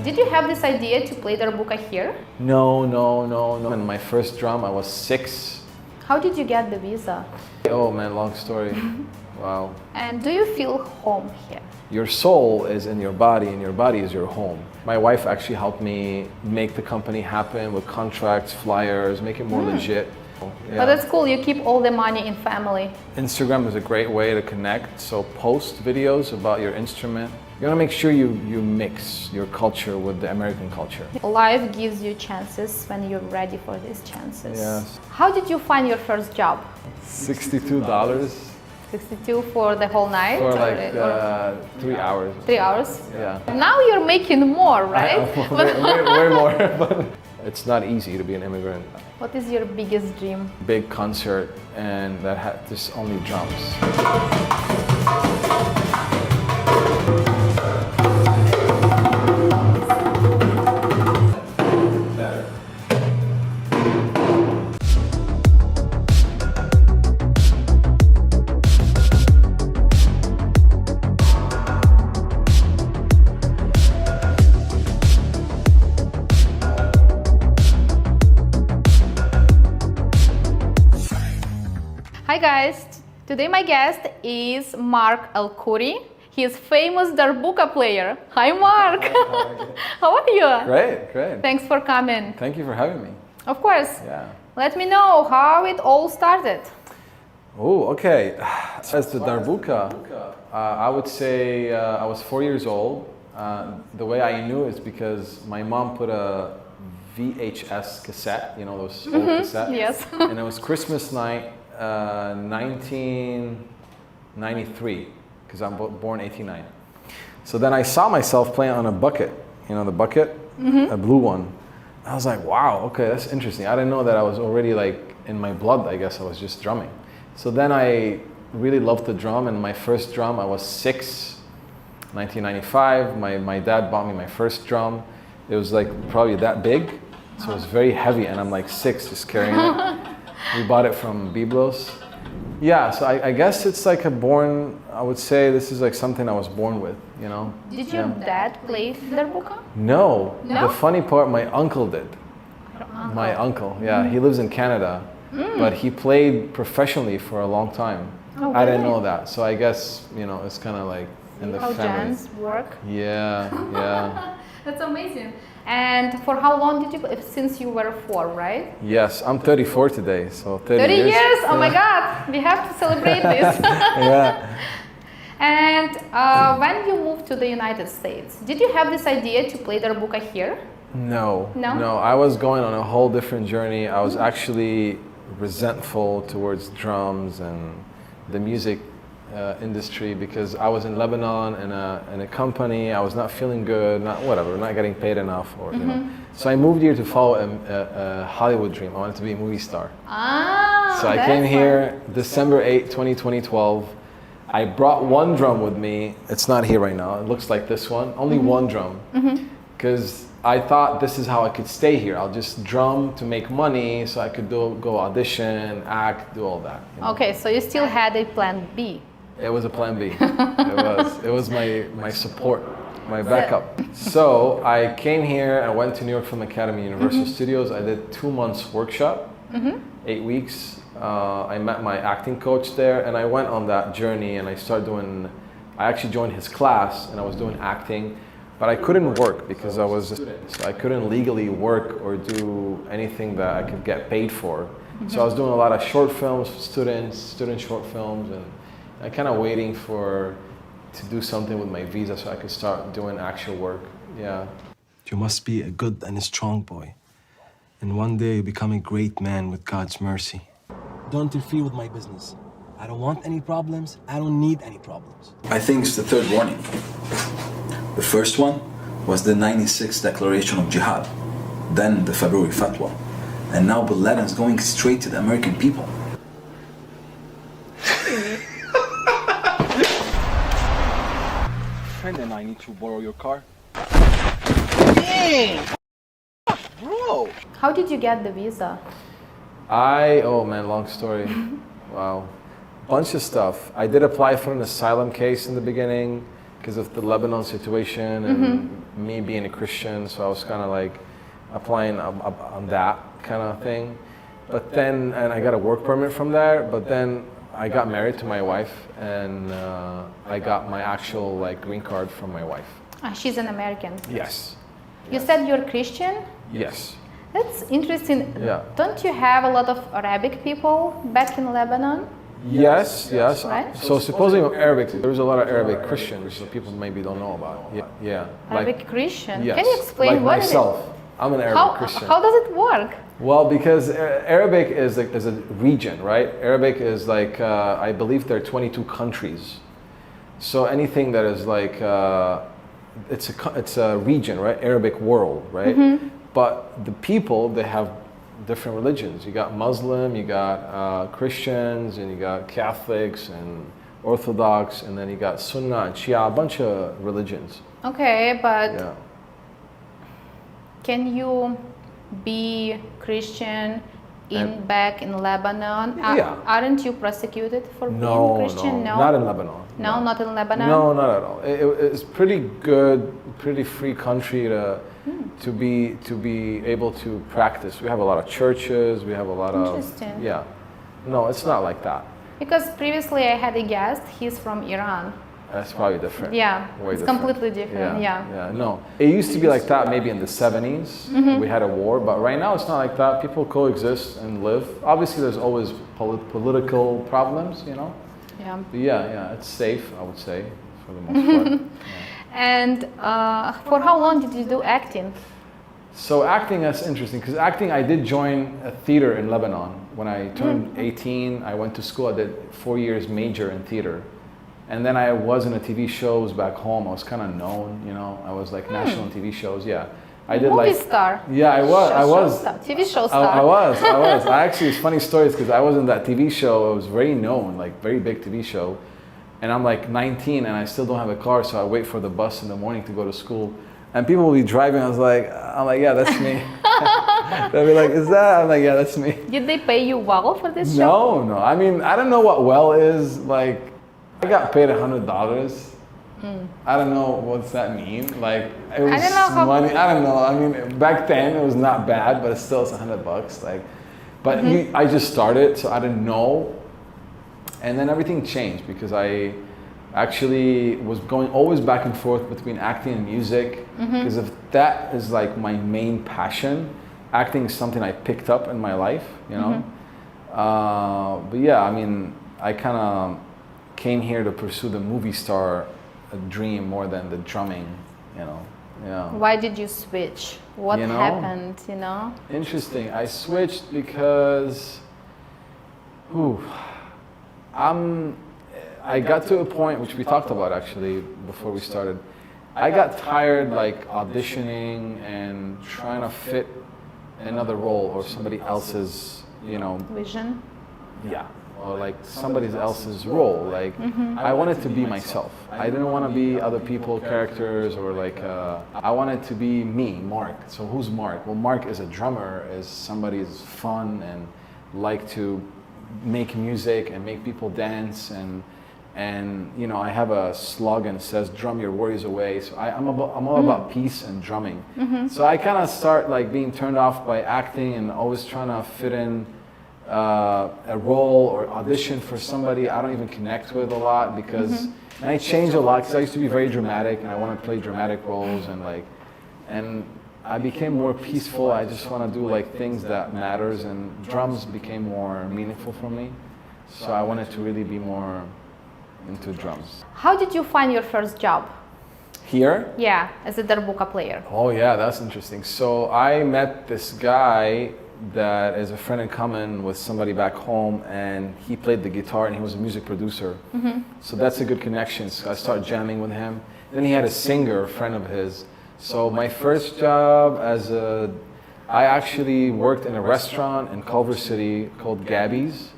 Did you have this idea to play Darabuka here? No. In my first drum, I was 6. How did you get the visa? Oh man, long story. Wow. And do you feel home here? Your soul is in your body and your body is your home. My wife actually helped me make the company happen with contracts, flyers, make it more legit. Yeah. But that's cool, you keep all the money in family. Instagram is a great way to connect, so post videos about your instrument. You want to make sure you mix your culture with the American culture. Life gives you chances when you're ready for these chances. Yes. How did you find your first job? $62. 62 for the whole night? For like 3 hours. 3 hours? Yeah. Now you're making more, right? Way more. But it's not easy to be an immigrant. What is your biggest dream? Big concert and that had just only drums. Hi guys, today my guest is Marc El Khoury. He is famous Darabuka player. Hi Marc! How are you? Great. Thanks for coming. Thank you for having me. Of course. Yeah. Let me know how it all started. Oh, okay. As the Darabuka, I would say I was 4 years old. The way I knew is because my mom put a VHS cassette, you know, those old cassettes? Yes. And it was Christmas night, 1993, because I'm born 89. So then I saw myself playing on a bucket, you know, the bucket, a blue one. I was like, wow, okay, that's interesting. I didn't know that I was already like in my blood, I guess I was just drumming. So then I really loved the drum, and my first drum, I was 6, 1995. My dad bought me my first drum. It was like probably that big, so it was very heavy, and I'm like 6 just carrying it. We bought it from Biblos. Yeah, so I guess it's like I would say this is like something I was born with, you know? Did your dad play Darabuka? No. No? The funny part, my uncle did. Your uncle. My uncle, yeah, he lives in Canada, but he played professionally for a long time. Oh, I didn't really? know that, so I guess, you know, it's kind of like in the How family. gens work? Yeah. That's amazing. And for how long did you play? Since you were 4, right? Yes, I'm 34 today, so 30 years? Oh my God, we have to celebrate this. Yeah. And when you moved to the United States, did you have this idea to play Darabuka here? No, No? I was going on a whole different journey. I was actually resentful towards drums and the music industry because I was in Lebanon in a company. I was not feeling good, not getting paid enough, or you know. So I moved here to follow a Hollywood dream. I wanted to be a movie star. Ah, So I came here December 8, 2012. I brought one drum with me. It's not here right now. It looks like this one. Only one drum. Because I thought this is how I could stay here. I'll just drum to make money so I could go audition, act, do all that. You know? Okay, so you still had a plan B. It was a plan B. It was my support, my backup. So I came here, I went to New York Film Academy, Universal Studios. I did 2 months workshop, 8 weeks. I met my acting coach there, and I went on that journey, and I actually joined his class, and I was doing acting, but I couldn't work because I was a student. So I couldn't legally work or do anything that I could get paid for. So I was doing a lot of short films, student short films, and I kind of waiting to do something with my visa so I could start doing actual work. Yeah. You must be a good and a strong boy. And one day you become a great man with God's mercy. Don't interfere with my business. I don't want any problems. I don't need any problems. I think it's the third warning. The first one was the 96 declaration of jihad, then the February fatwa, and now Bin Laden's going straight to the American people. Friend and I need to borrow your car. Bro! How did you get the visa? Oh man, long story. Wow. Bunch of stuff. I did apply for an asylum case in the beginning because of the Lebanon situation and me being a Christian. So I was kind of like applying on that kind of thing. But then, and I got a work permit from there. But then I got married to my wife, and I got my actual like green card from my wife. She's an American. Yes. You said you're Christian? Yes. That's interesting. Yeah. Don't you have a lot of Arabic people back in Lebanon? Yes, yes. Right? So supposedly Arabic, there's a lot of Arabic Christians, so people maybe don't know about it. Yeah. Arabic Christian? Yes. Can you explain like what myself, it is? I'm an Arabic Christian. How does it work? Well, because Arabic is a region, right? Arabic is like, I believe there are 22 countries. So anything that is like, it's a region, right? Arabic world, right? But the people, they have different religions. You got Muslim, you got Christians, and you got Catholics and Orthodox, and then you got Sunnah and Shia, a bunch of religions. Okay, but Yeah. can you be Christian back in Lebanon? Yeah. Aren't you prosecuted for being No, Christian? no, not in Lebanon. No, not in Lebanon? No, not at all. It's pretty good, pretty free country to be able to practice. We have a lot of churches. We have a lot of Interesting. Yeah. No, it's not like that. Because previously I had a guest, he's from Iran. That's probably different. Yeah, Way it's different. completely different, yeah. Yeah, no. It used to be like that maybe in the 70s. We had a war, but right now it's not like that. People coexist and live. Obviously, there's always political problems, you know? Yeah. But yeah, it's safe, I would say, for the most part. And for how long did you do acting? So acting, that's interesting, because acting, I did join a theater in Lebanon. When I turned 18, I went to school. I did 4 years major in theater. And then I was in a TV shows back home. I was kind of known, you know. I was like national TV shows. Yeah, I did Movie like star. Yeah, I was. TV show star. I was. I actually, it's funny stories because I was in that TV show. It was very known, like very big TV show. And I'm like 19 and I still don't have a car, so I wait for the bus in the morning to go to school. And people will be driving. I'm like, yeah, that's me. They'll be like, is that? I'm like, yeah, that's me. Did they pay you well for this show? No. I mean, I don't know what well is. Like, I got paid $100. I don't know what's that mean. Like, it was I don't know how money. I don't know. I mean, back then it was not bad, but it's still $100. Like, but I just started, so I didn't know. And then everything changed because I actually was going always back and forth between acting and music. Because if that is like my main passion, acting is something I picked up in my life, you know. But yeah, I mean, I kind of came here to pursue the movie star dream more than the drumming, you know. Yeah. Why did you switch? What You know? happened, you know? Interesting. I switched because I got to a point which we talked about actually before we started. I got tired like auditioning and trying to fit another role or somebody else's, you know, Vision? yeah, or like somebody else's role. Like I wanted to be myself. I didn't want to be other people characters or like I wanted to be me, Mark. So who's Mark? Well, Mark is a drummer, is somebody who's fun and like to make music and make people dance and you know, I have a slogan that says "Drum your worries away." So I'm all about peace and drumming. So I kind of start like being turned off by acting and always trying to fit in a role or audition for somebody I don't even connect with a lot because and I changed a lot because I used to be very dramatic and I want to play dramatic roles and I became more peaceful. I just want to do like things that matters and drums became more meaningful for me. So I wanted to really be more into drums. How did you find your first job? Here? Yeah, as a Darabuka player. Oh yeah, that's interesting. So I met this guy that is a friend in common with somebody back home and he played the guitar and he was a music producer. So that's a good connection. So I started jamming with him. Then he had a singer, a friend of his. So my first job I actually worked in a restaurant in Culver City called Gabby's.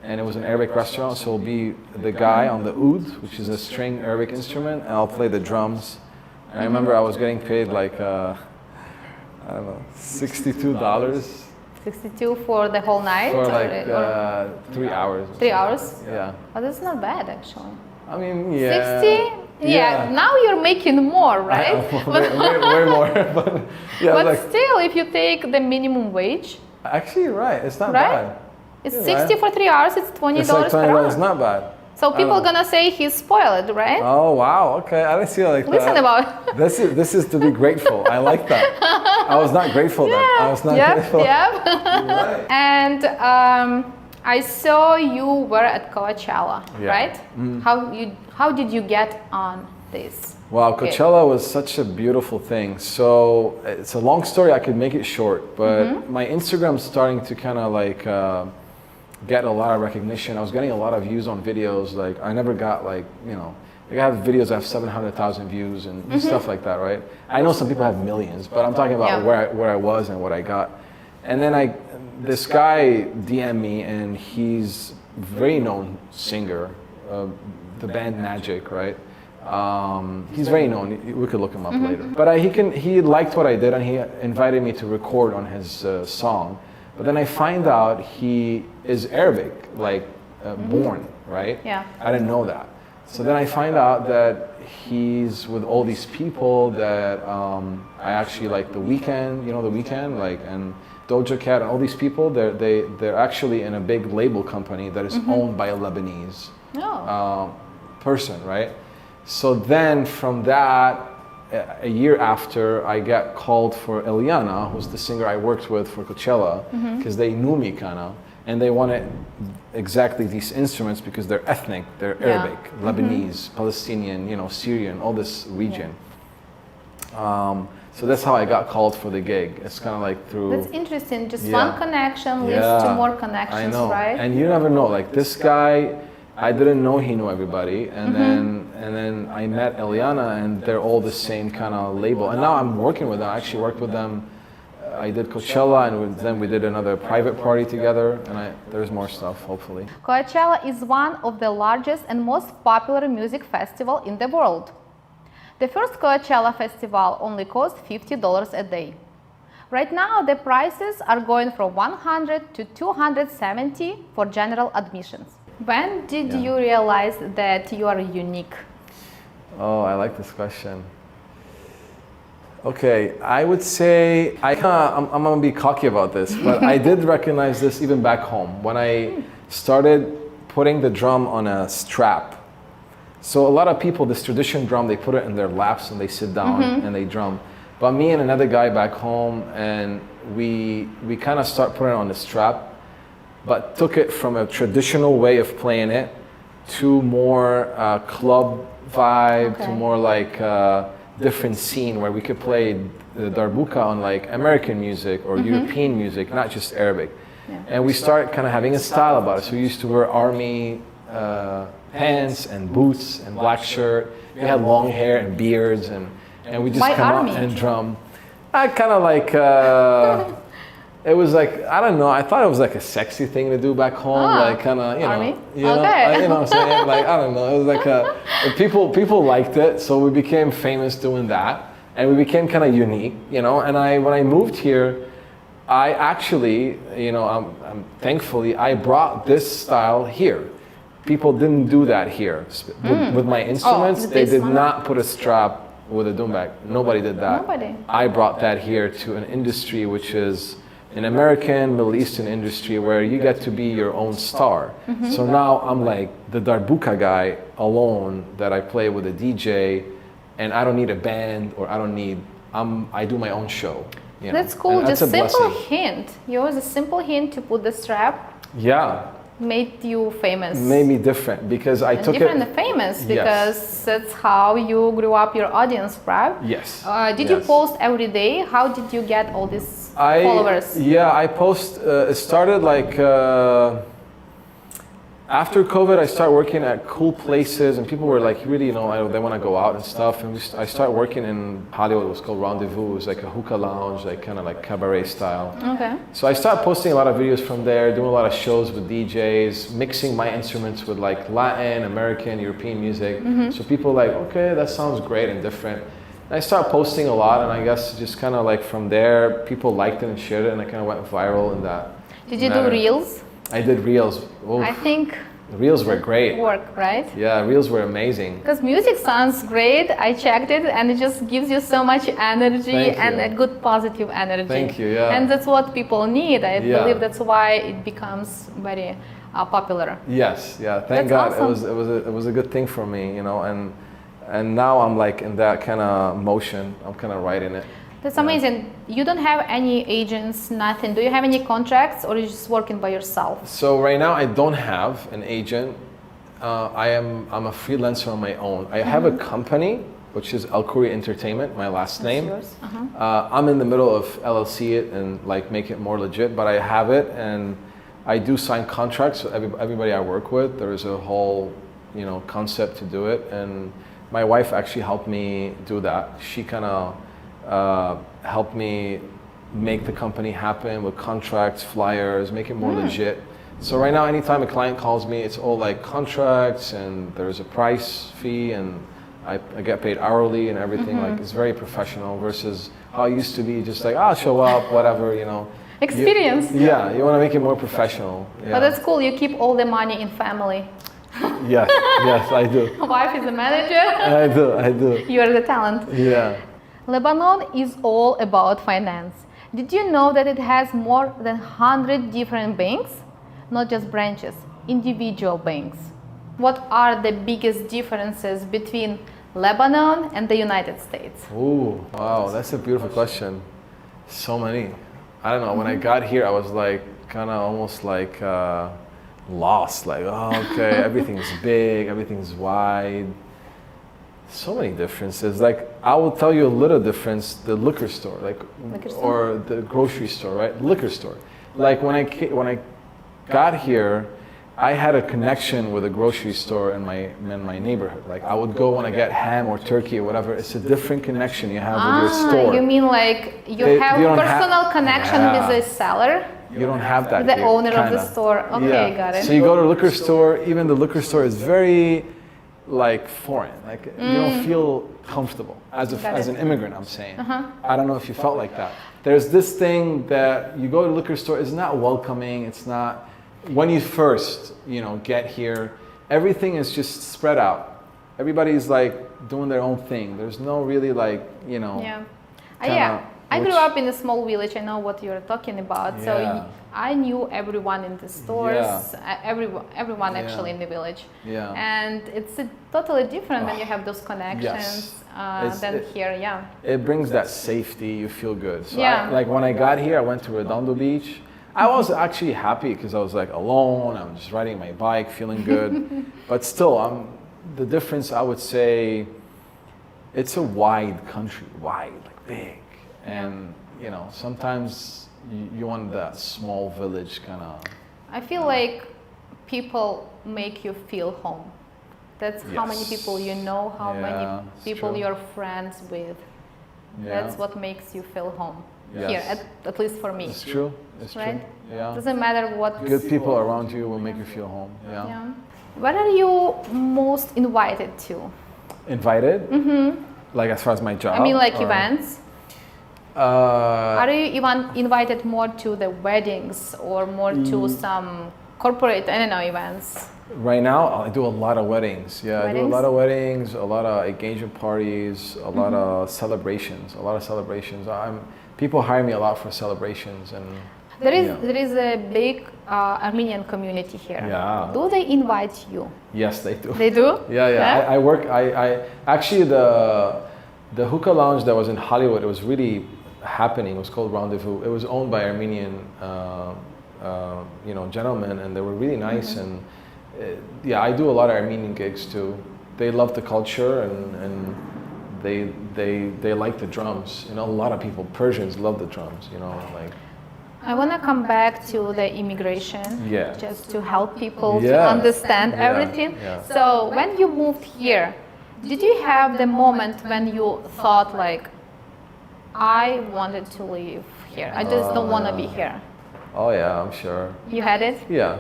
And it was an Arabic restaurant, so I'll be the guy on the oud, which is a string Arabic instrument, and I'll play the drums. And I remember I was getting paid like, I don't know, $62 62 for the whole night? for like or 3 hours. 3 hours? Yeah. Oh, that's not bad actually. I mean, yeah. 60 Yeah, now you're making more, right? Way more. But yeah, But like, still, if you take the minimum wage, actually, you're right. It's not right? bad. It's You're 60 right. for 3 hours, it's $20 It's like per $20. hour. It's not bad. So people gonna say he's spoiled, right? Oh wow. Okay, I didn't see it like Listen that. about This is to be grateful. I like that. I was not grateful then. I was not grateful. Yep. You're right. And I saw you were at Coachella, Yeah. right? How did you get on this? Wow, Coachella was such a beautiful thing. So it's a long story. I could make it short, but my Instagram's starting to kind of like get a lot of recognition. I was getting a lot of views on videos. Like I never got like, you know, like I have videos that have 700,000 views and stuff like that, right? I know some people have millions, but I'm talking about where I was and what I got. And then this guy DM'd me, and he's a very known singer, the band Magic, right? He's very known. We could look him up later. But he liked what I did, and he invited me to record on his song. But then I find out he is Arabic, like born, right? Yeah. I didn't know that. So then I find out that he's with all these people that I actually like. The Weeknd, you know, The Weeknd, like, and Doja Cat, and all these people. They're actually in a big label company that is owned by a Lebanese person, right? So then from that, a year after, I got called for Eliana, who's the singer I worked with for Coachella, because they knew me kind of, and they wanted exactly these instruments because they're ethnic, they're Arabic, Lebanese, Palestinian, you know, Syrian, all this region. So that's how I got called for the gig. It's kind of like through... That's interesting. Just one connection leads to more connections, I know. right? And you never know. Like this guy, I didn't know he knew everybody, and then I met Eliana, and they're all the same kind of label. And now I'm working with them. I actually worked with them. I did Coachella, and then we did another private party together. And there's more stuff, hopefully. Coachella is one of the largest and most popular music festival in the world. The first Coachella festival only cost $50 a day. Right now, the prices are going from $100 to $270 for general admissions. When did you realize that you are unique? Oh, I like this question. Okay, I would say, I'm gonna be cocky about this, but I did recognize this even back home when I started putting the drum on a strap. So a lot of people, this tradition drum, they put it in their laps and they sit down and they drum. But me and another guy back home, and we kind of start putting it on the strap, but took it from a traditional way of playing it to more club vibe, to more like different scene where we could play the Darabuka on like American music or European music, not just Arabic. And we started kind of having a style about it. So we used to wear army pants and boots and black shirt. We had long hair and beards, and we just Why come army? out and drum. I kind of like, it was like, I don't know, I thought it was like a sexy thing to do back home, like kind of, you know. Army? You know, Okay. you know what I'm saying? Like, I don't know, it was like people liked it, so we became famous doing that, and we became kind of unique, you know. And when I moved here, I actually, you know, I'm thankfully, I brought this style here. People didn't do that here. With my instruments, they did not put a strap with a doombag. Nobody did that. Nobody. I brought that here to an industry which is an American, Middle Eastern industry where you get to be your own star. So now I'm like the Darabuka guy alone that I play with a DJ, and I don't need a band, or I do my own show. You know? That's cool. And that's Just a simple blessing. hint. Yours a simple hint to put the strap Yeah. made you famous. Made me different because I took different it. and famous Yes. because that's how you grew up your audience, right? Yes. Did you Yes. post every day? How did you get all these followers? Yeah, I post. It started like after COVID. I started working at cool places, and people were like, really, you know, they want to go out and stuff. And I started working in Hollywood. It was called Rendezvous. It was like a hookah lounge, like kind of like cabaret style. Okay. So I started posting a lot of videos from there, doing a lot of shows with DJs, mixing my instruments with like Latin, American, European music. So people were like, okay, that sounds great and different. And I started posting a lot, and I guess just kind of like from there, people liked it and shared it, and I kind of went viral in that. Did you matter. do reels? I did reels. Oof. I think Reels were great. work, right? Yeah, reels were amazing. Because music sounds great. I checked it, and it just gives you so much energy Thank and you. a good positive energy. Thank you, yeah. And that's what people need. I Yeah. believe that's why it becomes very popular. Yes, yeah. Thank That's God. awesome. It was a good thing for me, you know, and now I'm like in that kind of motion. I'm kind of right in it. That's amazing. You don't have any agents, nothing. Do you have any contracts, or are you just working by yourself? So right now I don't have an agent. I'm a freelancer on my own. I have a company, which is El Khoury Entertainment, my last name. Yours? I'm in the middle of LLC it and like make it more legit, but I have it, and I do sign contracts with everybody I work with. There is a whole, you know, concept to do it, and my wife actually helped me do that. She kind of helped me make the company happen with contracts, flyers, make it more legit. So right now, anytime a client calls me, it's all like contracts, and there's a price fee, and I get paid hourly and everything. Like, it's very professional versus how it used to be, just like, show up, whatever, you know. Experience. Yeah, you want to make it more professional. Yeah. But that's cool. You keep all the money in family. Yes, yes, I do. Wife is the manager. I do. You are the talent. Yeah. Lebanon is all about finance. Did you know that it has more than 100 different banks? Not just branches, individual banks. What are the biggest differences between Lebanon and the United States? Ooh, wow, that's a beautiful question. So many. I don't know, when I got here, I was like, kind of almost like lost. Like, okay, everything's big, everything's wide. So many differences. Like, I will tell you a little difference, the liquor store, like, Liquor store? or the grocery store, right? Liquor store. Like, when I got here, I had a connection with a grocery store in my neighborhood. Like, I would go when I get ham or turkey or whatever. It's a different connection you have with your store. You mean like you have you don't personal have- connection Yeah. with the seller? You don't have that The here, owner of the kinda. store. Okay, got it. So you go to a liquor store, even the liquor store is very like foreign. Like, you don't feel comfortable Got as it. an immigrant, I'm saying. I don't know if you felt like that. There's this thing that you go to a liquor store, it's not welcoming, it's not, when you first, you know, get here, everything is just spread out. Everybody's like doing their own thing. There's no really like, you know. Yeah. kinda Yeah. I grew which- up in a small village. I know what you're talking about. So Yeah. I knew everyone in the stores, Yeah. everyone Yeah. actually in the village. Yeah. And it's totally different when you have those connections than here. Yeah. It brings that safety, you feel good. So Yeah. like when I got here, I went to Redondo Beach. I was actually happy because I was like alone, I'm just riding my bike, feeling good. But still, the difference, I would say, it's a wide country, wide, like big. And, you know, sometimes you want that small village kind of. I feel like people make you feel home. That's how many Yes. people you know, how Yeah, many it's people true. you're friends with. That's what makes you feel home Yes. here, at least for me. It's true, it's Right? true. Yeah. Doesn't matter what. Good people around you will make you feel home. Yeah. Yeah. Where are you most invited to? Invited? Like as far as my job? I mean, like or- events. Uh, Are you even invited more to the weddings or more to some corporate, I don't know, events? Right now, I do a lot of weddings. Yeah, I do a Weddings? lot of weddings, a lot of engagement parties, a lot of celebrations. People hire me a lot for celebrations, and There is a big Armenian community here. Yeah. Do they invite you? yes, they do. They do? Yeah. I work. I actually the hookah lounge that was in Hollywood. It was really happening. It was called Rendezvous. It was owned by Armenian, gentlemen, and they were really nice. And I do a lot of Armenian gigs too. They love the culture, and they like the drums. You know, a lot of people, Persians, love the drums. You know, like. I want to come back to the immigration, Yeah. just to help people to Yeah. understand Yeah. everything. Yeah. So when you moved here, did you have the moment when you thought like, I wanted to live here, I just don't want to be here? Oh yeah, I'm sure. You had it? Yeah.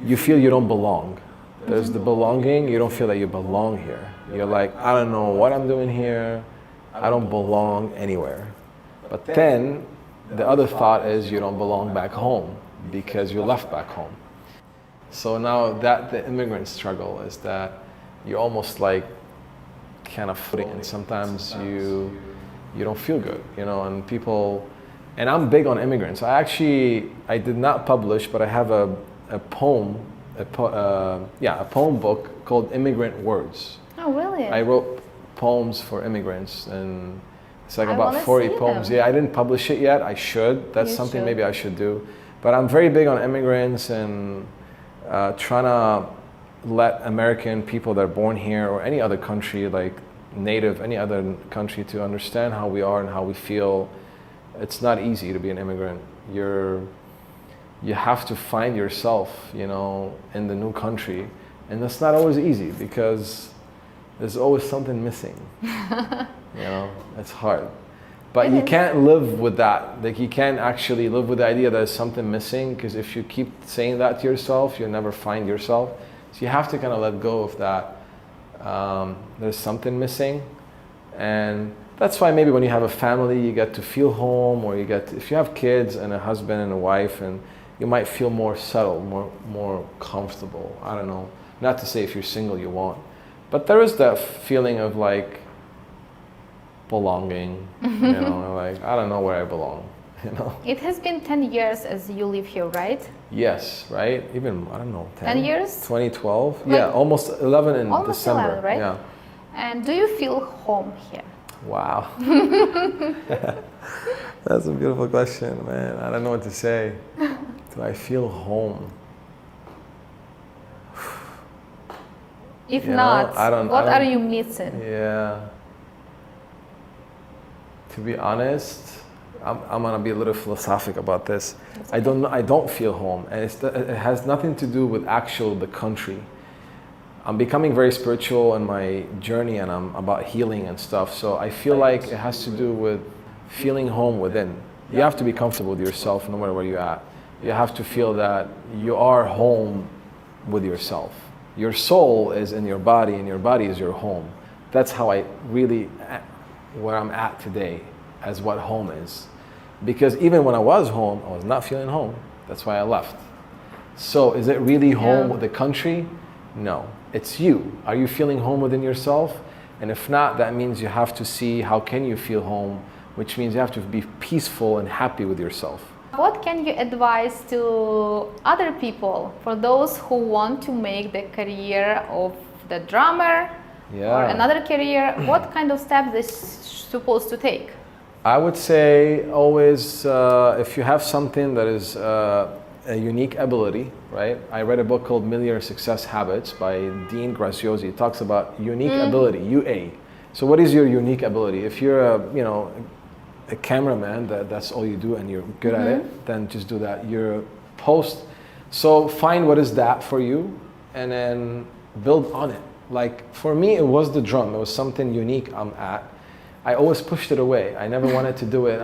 You feel you don't belong. There's the belonging, you don't feel that you belong here. You're like, I don't know what I'm doing here. I don't belong anywhere. But then the other thought is you don't belong back home because you left back home. So now that the immigrant struggle is that you're almost like kind of footing, and sometimes you don't feel good, you know, and people, and I'm big on immigrants. I did not publish, but I have a poem book called Immigrant Words. Oh, really? I wrote poems for immigrants, and it's like I about wanna 40 see poems. them. Yeah, I didn't publish it yet. I should. That's You something should. maybe I should do. But I'm very big on immigrants and trying to let American people that are born here or any other country, like native, any other country, to understand how we are and how we feel. It's not easy to be an immigrant. You have to find yourself, you know, in the new country, and that's not always easy because there's always something missing. You know, it's hard. But you can't live with that. Like, you can't actually live with the idea that there's something missing, because if you keep saying that to yourself, you'll never find yourself. So you have to kind of let go of that. There's something missing, and that's why maybe when you have a family, you get to feel home, or if you have kids and a husband and a wife, and you might feel more settled, more comfortable. I don't know. Not to say if you're single you won't, but there is that feeling of like belonging. You know, like I don't know where I belong. You know. It has been 10 years as you live here, right? Yes, right? Even, I don't know, 10 years? 2012? Like, yeah, almost 11 in almost December. 11, right? Yeah. And do you feel home here? Wow. That's a beautiful question, man. I don't know what to say. Do I feel home? If You know, not, what are don't- you missing? Yeah. To be honest, I'm gonna be a little philosophic about this. I don't feel home, and it has nothing to do with the country. I'm becoming very spiritual in my journey, and I'm about healing and stuff. So I feel like it has to do with feeling home within. You have to be comfortable with yourself no matter where you're at. You have to feel that you are home with yourself. Your soul is in your body, and your body is your home. That's how where I'm at today, as what home is. Because even when I was home, I was not feeling home. That's why I left. So is it really home with the country? No, it's you. Are you feeling home within yourself? And if not, that means you have to see how can you feel home, which means you have to be peaceful and happy with yourself. What can you advise to other people, for those who want to make the career of the drummer or another career? What kind of steps they're supposed to take? I would say always, if you have something that is a unique ability, right? I read a book called Millionaire Success Habits by Dean Graziosi. It talks about unique ability, UA. So what is your unique ability? If you're a cameraman, that's all you do and you're good at it, then just do that. You're a host. So find what is that for you and then build on it. Like for me, it was the drum. It was something unique I'm at. I always pushed it away. I never wanted to do it.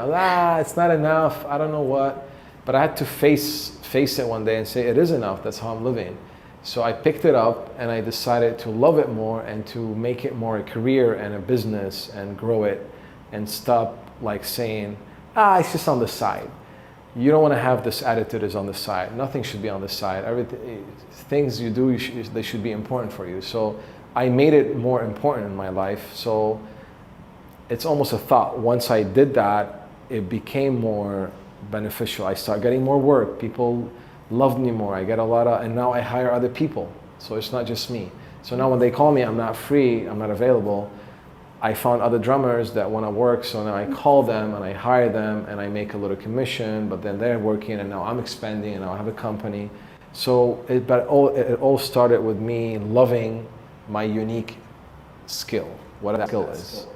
It's not enough. I don't know what. But I had to face it one day and say, it is enough. That's how I'm living. So I picked it up and I decided to love it more and to make it more a career and a business and grow it and stop like saying, it's just on the side. You don't want to have this attitude is on the side. Nothing should be on the side. Everything, things you do, they should be important for you. So I made it more important in my life. So it's almost a thought. Once I did that, it became more beneficial. I started getting more work. People loved me more. I get a lot of, and now I hire other people. So it's not just me. So now when they call me, I'm not free, I'm not available. I found other drummers that want to work. So now I call them and I hire them and I make a little commission, but then they're working and now I'm expanding and now I have a company. So it all started with me loving my unique skill, what that skill is.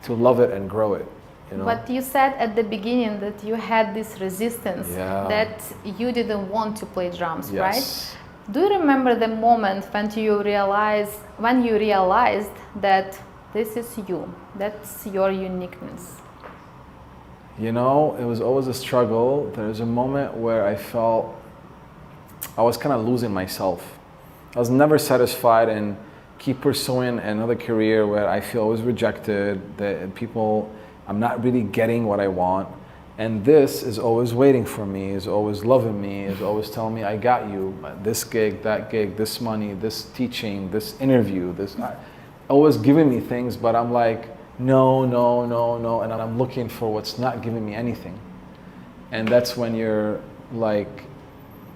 To love it and grow it, you know. But you said at the beginning that you had this resistance, that you didn't want to play drums, right? Do you remember the moment when you realized that this is you, that's your uniqueness? You know, it was always a struggle. There was a moment where I felt I was kind of losing myself. I was never satisfied and keep pursuing another career where I feel I was rejected, that people, I'm not really getting what I want. And this is always waiting for me, is always loving me, is always telling me, I got you, this gig, that gig, this money, this teaching, this interview, always giving me things, but I'm like, no, no, no, no, and I'm looking for what's not giving me anything. And that's when you're like,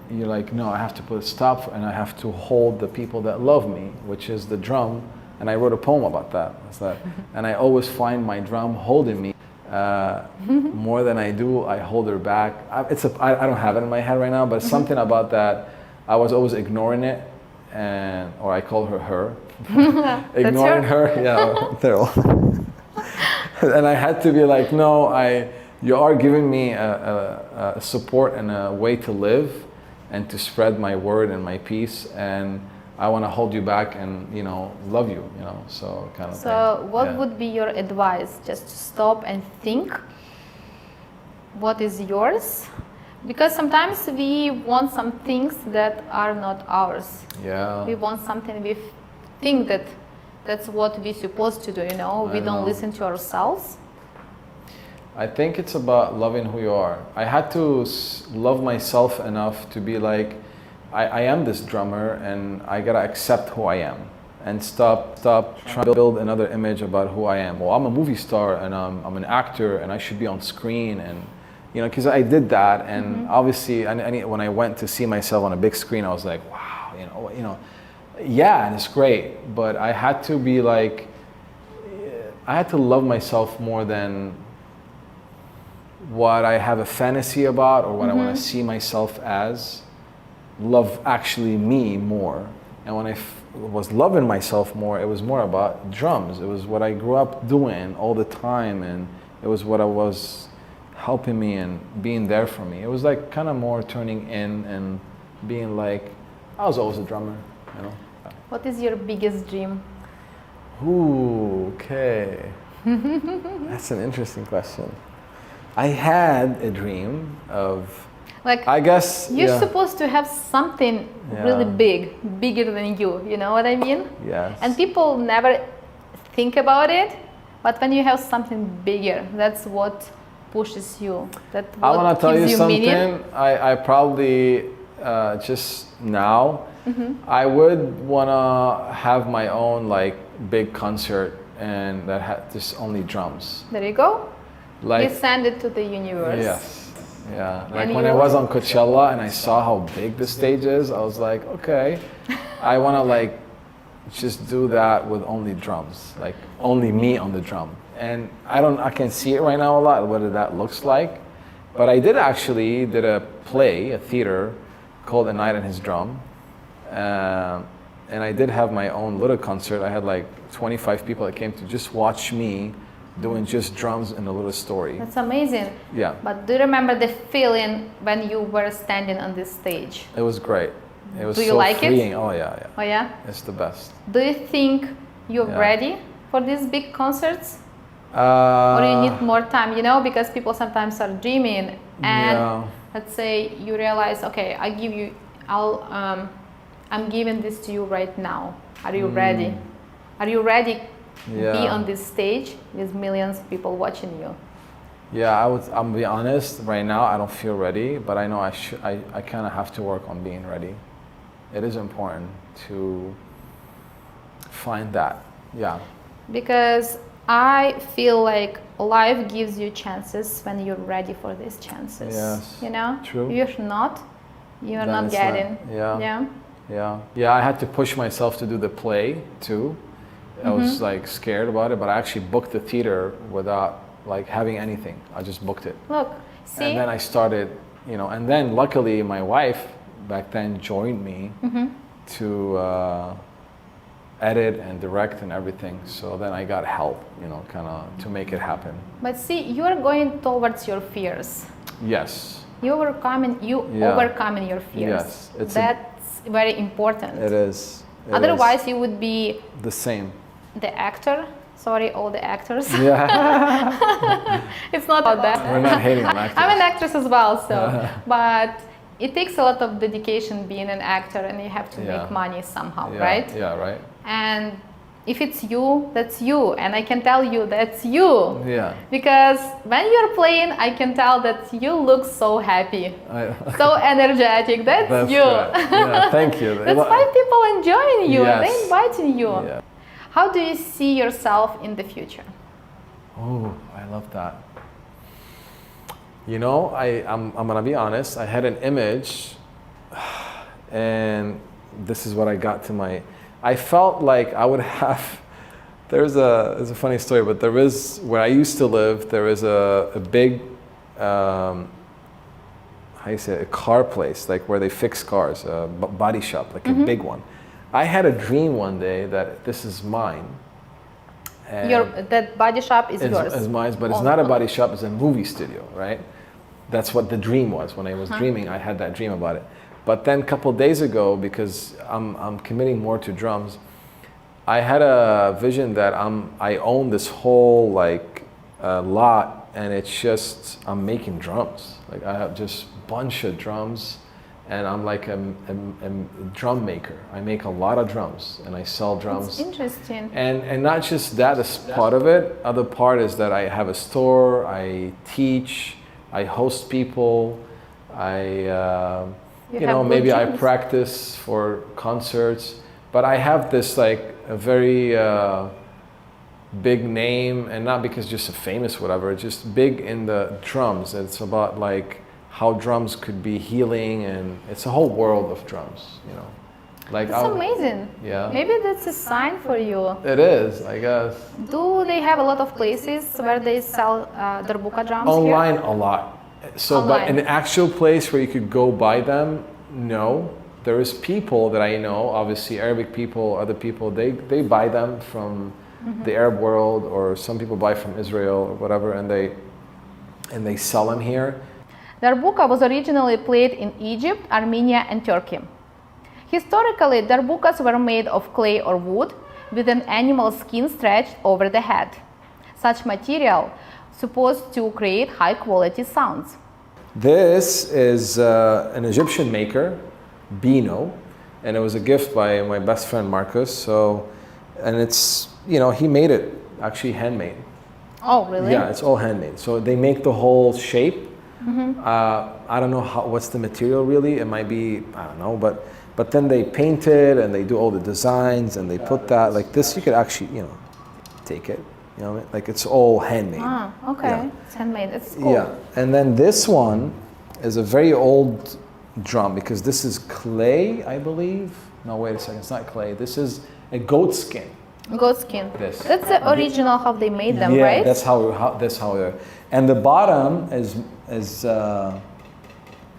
no, I have to put a stop, and I have to hold the people that love me, which is the drum. And I wrote a poem about that. It's that, and I always find my drum holding me. More than I do, I hold her back. I don't have it in my head right now, but something about that, I was always ignoring it, or I call her. Ignoring her, yeah. And I had to be like, no, you are giving me a support and a way to live and to spread my word and my peace, and I want to hold you back and, love you, so kind of thing. So what would be your advice? Just to stop and think what is yours? Because sometimes we want some things that are not ours. Yeah. We want something we think that that's what we're supposed to do, We don't listen to ourselves. I think it's about loving who you are. I had to love myself enough to be like, I am this drummer, and I gotta accept who I am and stop trying to build another image about who I am. Well, I'm a movie star and I'm an actor and I should be on screen, and because I did that, and obviously, when I went to see myself on a big screen, I was like, wow, yeah, and it's great. But I had to be like, I had to love myself more than what I have a fantasy about or what I want to see myself as. Love actually me more. And when I was loving myself more, it was more about drums. It was what I grew up doing all the time, and it was what I was helping me and being there for me. It was like kind of more turning in and being like, I was always a drummer, What is your biggest dream? Ooh, okay. That's an interesting question. I had a dream of, I guess you're supposed to have something really bigger than you. You know what I mean? Yes. And people never think about it, but when you have something bigger, that's what pushes you. I want to tell you something. Meaning. I probably just now, I would want to have my own big concert, and that had just only drums. There you go. You send it to the universe. Yes. Yeah, when I was on Coachella and I saw how big the stage is, I was like, okay, I want to just do that with only drums, only me on the drum. And I can't see it right now a lot, what that looks like. But I did a play, a theater called A Night on His Drum. And I did have my own little concert. I had 25 people that came to just watch me doing just drums in a little story. That's amazing. Yeah. But do you remember the feeling when you were standing on this stage? It was great. It was do you so like freeing. it? Oh yeah. Oh yeah? It's the best. Do you think you're ready for these big concerts? Or you need more time, because people sometimes are dreaming and let's say you realize, okay, I'm giving this to you right now. Are you ready? Are you ready be on this stage with millions of people watching you? Yeah, I'm be honest, right now I don't feel ready, but I know I kind of have to work on being ready. It is important to find that, Because I feel like life gives you chances when you're ready for these chances. Yes. True. You're not getting. Yeah, I had to push myself to do the play too. I was scared about it, but I actually booked the theater without having anything. I just booked it. Look, see? And then I started, and then luckily my wife back then joined me to edit and direct and everything. So then I got help, kind of to make it happen. But see, you are going towards your fears. Yes. Overcoming your fears. Yes. That's very important. It is. Otherwise, you would be the same. The actor. Sorry, all the actors. Yeah. It's not about that. We're not hating on actors. I'm an actress as well, so. But it takes a lot of dedication being an actor, and you have to make money somehow, right? Yeah, right. And if it's you, that's you, and I can tell you that's you. Yeah. Because when you're playing, I can tell that you look so happy, so energetic. That's you. Right. Yeah, thank you. That's why people enjoying you. Yes. They're inviting you. Yeah. How do you see yourself in the future? Oh, I love that. You know, I'm gonna be honest. I had an image, and this is what I got to my. I felt like I would have. There's a funny story, but there is where I used to live. There is a big, how you say it, a car place, like where they fix cars, a body shop, like a big one. I had a dream one day that this is mine. That body shop is yours. It's mine, but it's not a body shop. It's a movie studio, right? That's what the dream was. When I was dreaming, I had that dream about it. But then a couple of days ago, because I'm committing more to drums, I had a vision that I own this whole lot, and it's just I'm making drums. Like I have just a bunch of drums, and I'm like a drum maker. I make a lot of drums, and I sell drums. That's interesting. And not just that is part of it. Other part is that I have a store. I teach. I host people. Maybe I practice for concerts, but I have this like a very big name, and not because just a famous whatever, it's just big in the drums. It's about like how drums could be healing, and it's a whole world of drums, you know. Like That's amazing. Yeah. Maybe that's a sign for you. It is, I guess. Do they have a lot of places where they sell Darabuka drums Online here? a lot. So, Online. but an actual place where you could go buy them, no. There is people that I know, obviously Arabic people, other people, they buy them from the Arab world, or some people buy from Israel or whatever, and they sell them here. Darabuka was originally played in Egypt, Armenia, and Turkey. Historically, darbukas were made of clay or wood with an animal skin stretched over the head. Such material supposed to create high-quality sounds. This is an Egyptian maker, Bino, and it was a gift by my best friend Marcus. And it's, he made it actually handmade. Oh, really? Yeah, it's all handmade. So they make the whole shape. I don't know what's the material really. It might be, I don't know, but then they paint it and they do all the designs and they put that like this. You could actually, take it. Like it's all handmade. Ah, okay. Yeah. It's handmade. It's cool. Yeah, and then this one is a very old drum because this is clay, I believe. No, wait a second. It's not clay. This is a goat skin. Goat skin. This. That's the original how they made them, yeah, right? that's how they're. And the bottom is it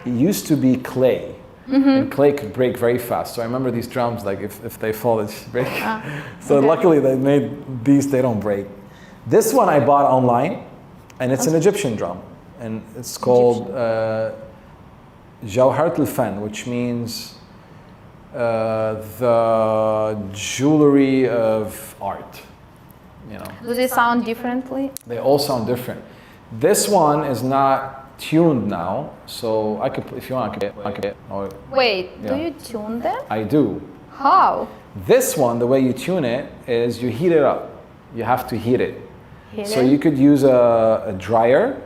used to be clay. And clay could break very fast. So I remember these drums, like if they fall, it's break. So okay. Luckily they made these, they don't break. This one I bought online, and it's an Egyptian drum. And it's called Jawharat al-Fan, which means the jewelry of art. Do they sound differently? They all sound different. This one is not tuned now, so I could, if you want, I could. Wait, Yeah. do you tune them? I do. How? This one, the way you tune it is you heat it up. You have to heat it. So Heat it? you could use a dryer,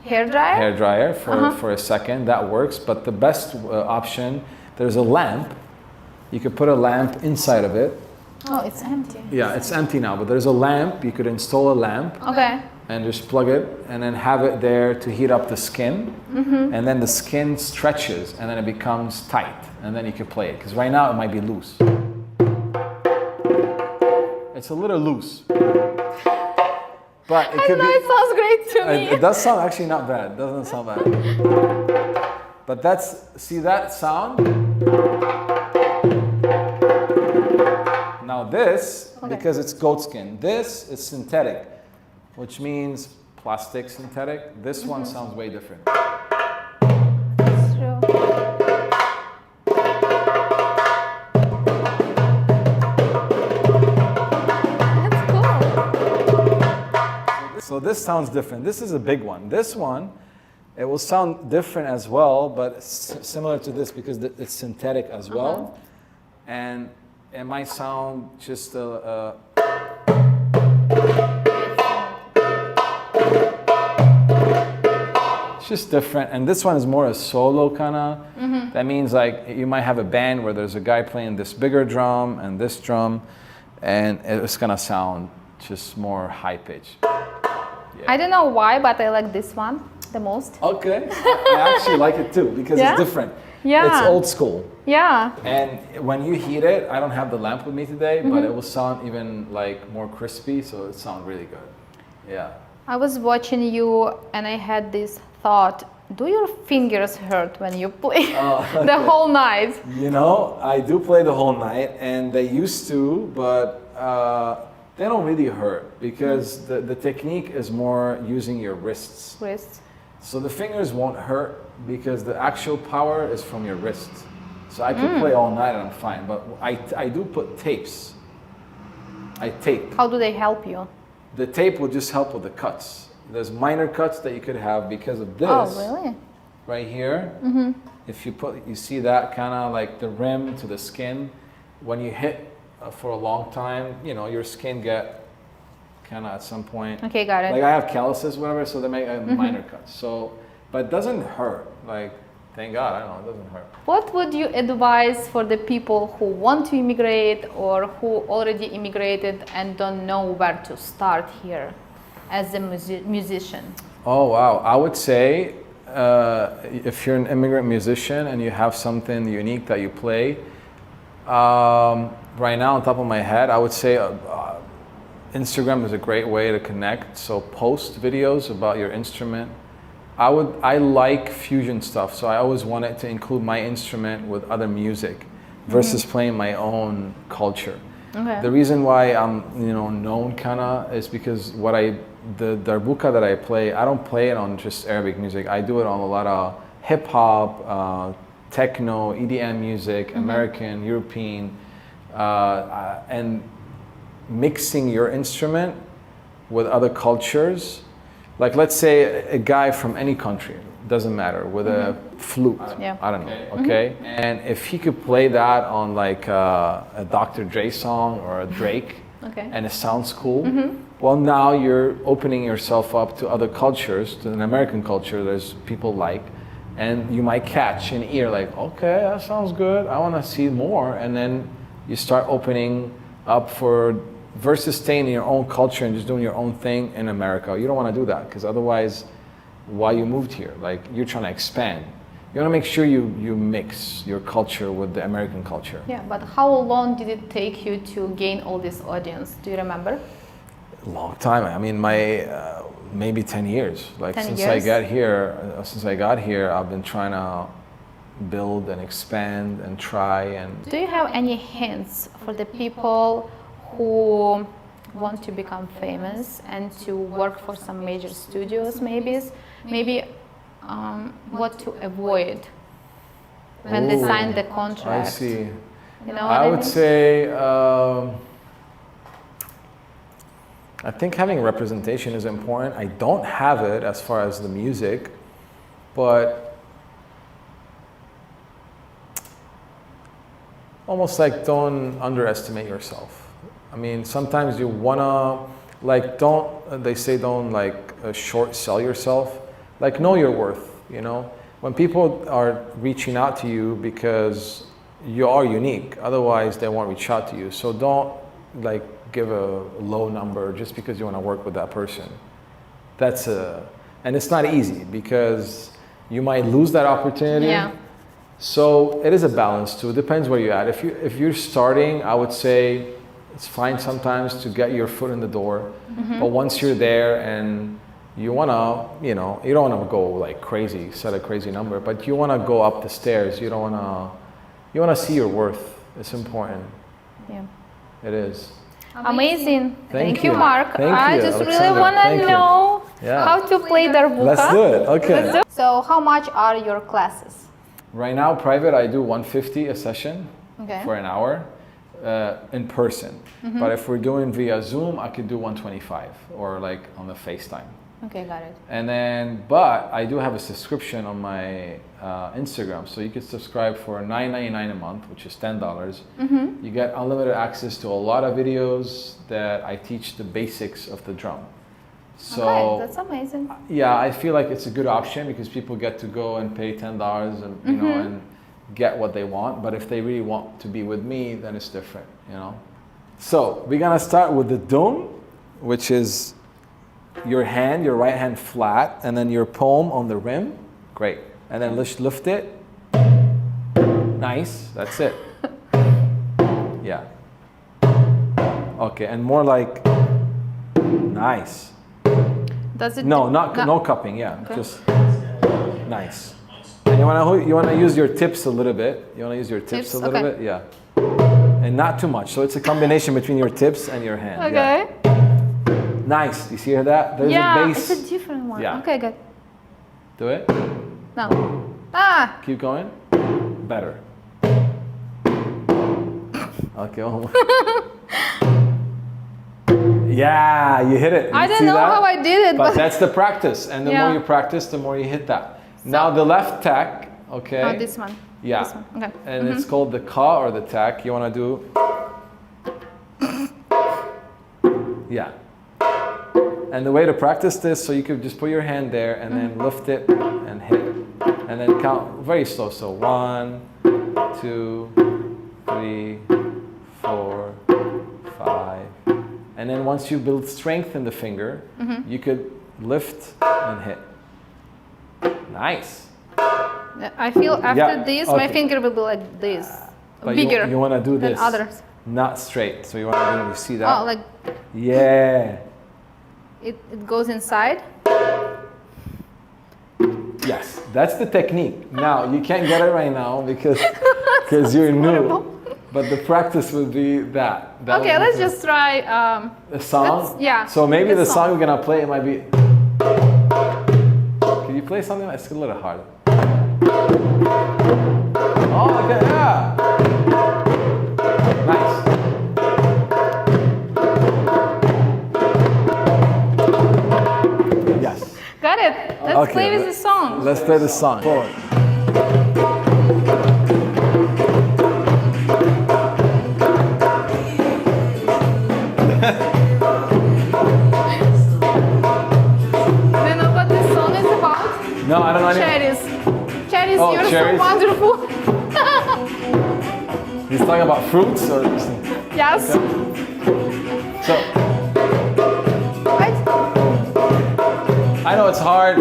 Hair dryer? hair dryer for a second. That works. But the best option, there's a lamp. You could put a lamp inside of it. Oh, it's empty. Yeah, it's empty now, but there's a lamp. You could install a lamp. Okay. And just plug it and then have it there to heat up the skin. And then the skin stretches and then it becomes tight. And then you can play it. Because right now it might be loose. It's a little loose. But it could It sounds great to me. it does sound actually not bad. It doesn't sound bad. But see that sound? Now this, because it's goat skin, this is synthetic. Which means plastic synthetic. This one sounds way different. That's true. That's cool. So this sounds different. This is a big one. This one, it will sound different as well, but it's similar to this because it's synthetic as well. And it might sound just it's just different. And this one is more a solo kind of. That means like you might have a band where there's a guy playing this bigger drum and this drum, and it's gonna sound just more high pitch. I don't know why, but I like this one the most. Okay, I actually like it too because Yeah? it's different. Yeah. It's old school. Yeah. And when you heat it, I don't have the lamp with me today, but it will sound even like more crispy, so it sounds really good. Yeah. I was watching you and I had this thought, do your fingers hurt when you play the whole night? You know, I do play the whole night, and they used to, but they don't really hurt because the technique is more using your wrists. Wrist. So the fingers won't hurt because the actual power is from your wrists. So I could play all night and I'm fine, but I do put tapes. I tape. How do they help you? The tape will just help with the cuts. There's minor cuts that you could have because of this. Oh, really? Right here. If you see that kind of like the rim to the skin, when you hit for a long time, you know, your skin get kind of at some point. Okay, got it. Like I have calluses, whatever, so they make minor cuts. So, but it doesn't hurt. Like, thank God, I don't know, it doesn't hurt. What would you advise for the people who want to immigrate or who already immigrated and don't know where to start here as a musician? Oh, wow. I would say if you're an immigrant musician and you have something unique that you play, right now on top of my head, I would say Instagram is a great way to connect. So post videos about your instrument. I like fusion stuff, so I always wanted to include my instrument with other music versus playing my own culture. Okay. The reason why I'm known kinda is because the Darabuka that I play, I don't play it on just Arabic music. I do it on a lot of hip hop, techno, EDM music, American, European, and mixing your instrument with other cultures. Like let's say a guy from any country, doesn't matter, with a flute, Yeah. I don't know, okay? And if he could play that on like a Dr. Dre song or a Drake, Okay. and it sounds cool, well now you're opening yourself up to other cultures, to an American culture there's people like, and you might catch an ear like, okay, that sounds good, I wanna see more, and then you start opening up for versus staying in your own culture and just doing your own thing in America. You don't want to do that because otherwise, why you moved here? Like you're trying to expand. You want to make sure you mix your culture with the American culture. Yeah, but how long did it take you to gain all this audience? Do you remember? A long time. I mean, maybe 10 years. Like 10 since years? I got here, I've been trying to build and expand and try and. Do you have any hints for the people who want to become famous and to work for some major studios, maybe what to avoid when they sign the contract? I see. You know I would say I think having representation is important. I don't have it as far as the music, but almost like don't underestimate yourself. I mean, sometimes you wanna, like, they say don't short sell yourself. Like, know your worth, you know? When people are reaching out to you because you are unique, otherwise they won't reach out to you. So don't give a low number just because you wanna work with that person. And it's not easy because you might lose that opportunity. Yeah. So it is a balance too, it depends where you're at. If you're starting, I would say, it's fine sometimes to get your foot in the door, but once you're there and you wanna, you don't wanna go like crazy, set a crazy number, but you wanna go up the stairs. You wanna see your worth. It's important. Yeah. It is. Amazing. Thank you, you. Mark. Thank I you, just really Oleksandra. want Thank to you. know Yeah. how to play Darabuka. Let's do it. Okay. So how much are your classes? Right now, private, I do 150 a session Okay. for an hour in person. But if we're doing via Zoom, I could do 125 or like on the FaceTime. Okay, got it. And then, but I do have a subscription on my Instagram, so you could subscribe for $9.99 a month, which is $10. You get unlimited access to a lot of videos that I teach the basics of the drum. So Okay, that's amazing. yeah, I feel like it's a good option because people get to go and pay $10 and you know and get what they want. But if they really want to be with me, then it's different, you know. So we're gonna start with the dum, which is your hand, your right hand flat, and then your palm on the rim. Great. And then let's lift it. Nice. That's it. Yeah. Okay, and more like nice. Does it? No, no cupping. Yeah, just nice. And you wanna use your tips a little bit. You wanna use your tips a little bit. Yeah. And not too much. So it's a combination between your tips and your hand. Okay. Yeah. Nice. You see that? There's a bass. It's a different one. Yeah. Okay, good. Do it. No. Ah! Keep going. Better. Okay. One more. Yeah, you hit it. I don't know how I did it, but that's the practice. And the more you practice, the more you hit that. Now the left tack, okay? Oh, this one. Yeah. This one. Okay. And it's called the ka or the tack. You want to do. Yeah. And the way to practice this, so you could just put your hand there and then lift it and hit it. And then count very slow. So 1, 2, 3, 4, 5. And then once you build strength in the finger, you could lift and hit. Nice. I feel after this, my finger will be like this. But bigger you want to do this. than others. Not straight. So you want to do, you see that? Oh, like Yeah. it goes inside. Yes, that's the technique. Now, you can't get it right now because you're new. But the practice would be that. Okay, let's just try a song. Yeah. So maybe the song we're gonna play, it might be. Can you play something that's a little harder? Oh, okay, yeah. Nice. Yes. Got it. Let's play with the song. Let's play the song. Forward. Do you know what this song is about? No, I don't know. Cherries. Cherries, Oh, you're cherries. so wonderful. He's talking about fruits or Yes. so. Right? I know it's hard.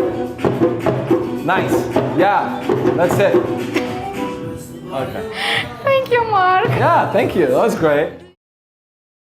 Nice. Yeah, that's it. Okay. Thank you, Mark. Yeah, thank you. That was great.